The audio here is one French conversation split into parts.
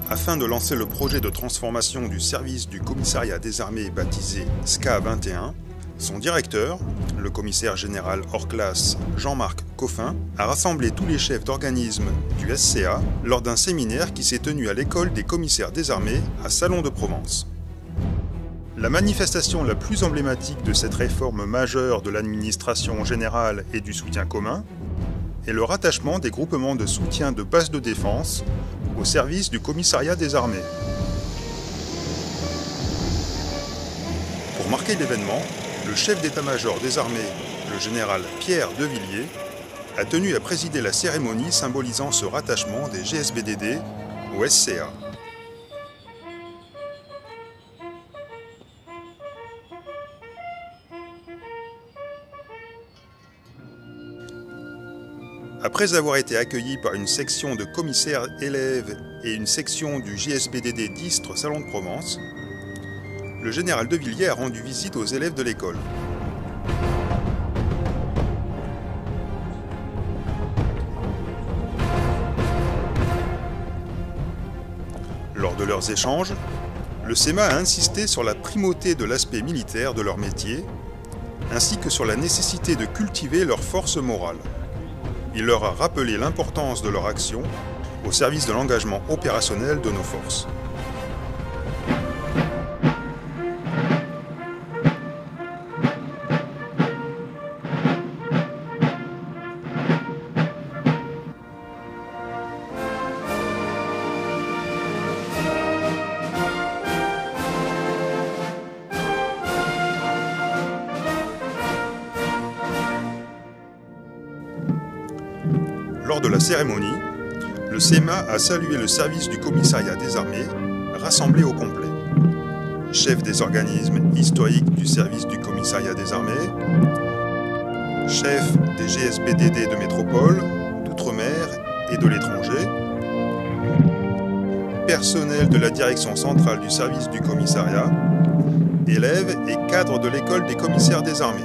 Afin de lancer le projet de transformation du service du commissariat des armées baptisé SCA 21, son directeur, le commissaire général hors classe Jean-Marc Coffin, a rassemblé tous les chefs d'organismes du SCA lors d'un séminaire qui s'est tenu à l'école des commissaires des armées à Salon de Provence. La manifestation la plus emblématique de cette réforme majeure de l'administration générale et du soutien commun est le rattachement des groupements de soutien de base de défense au service du commissariat des armées. Pour marquer l'événement, le chef d'état-major des armées, le général Pierre Devilliers, a tenu à présider la cérémonie symbolisant ce rattachement des GSBDD au SCA. Après avoir été accueilli par une section de commissaires élèves et une section du GSBDD d'Istres Salon de Provence, le général Devilliers a rendu visite aux élèves de l'école. Lors de leurs échanges, le SEMA a insisté sur la primauté de l'aspect militaire de leur métier, ainsi que sur la nécessité de cultiver leur force morale. Il leur a rappelé l'importance de leur action au service de l'engagement opérationnel de nos forces. Lors de la cérémonie, le SEMA a salué le service du commissariat des armées, rassemblé au complet. Chefs des organismes historiques du service du commissariat des armées, chefs des GSBDD de métropole, d'outre-mer et de l'étranger, personnel de la direction centrale du service du commissariat, élèves et cadres de l'école des commissaires des armées.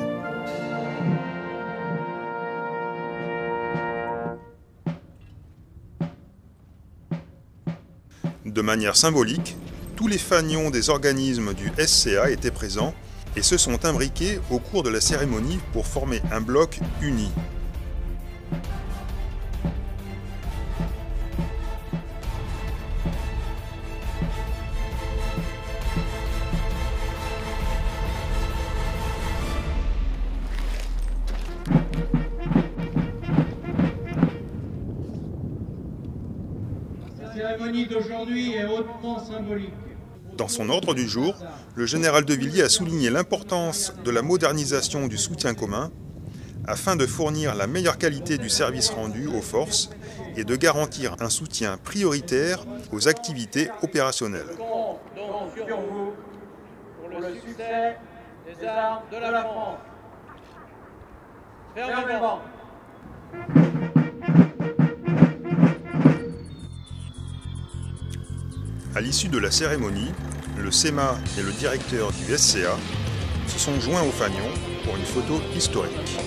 De manière symbolique, tous les fanions des organismes du SCA étaient présents et se sont imbriqués au cours de la cérémonie pour former un bloc uni. La cérémonie d'aujourd'hui est hautement symbolique. Dans son ordre du jour, le général Devilliers a souligné l'importance de la modernisation du soutien commun afin de fournir la meilleure qualité du service rendu aux forces et de garantir un soutien prioritaire aux activités opérationnelles. Je compte donc sur vous pour le succès des armes de la France. Fermement. À l'issue de la cérémonie, le SEMA et le directeur du SCA se sont joints aux fanions pour une photo historique.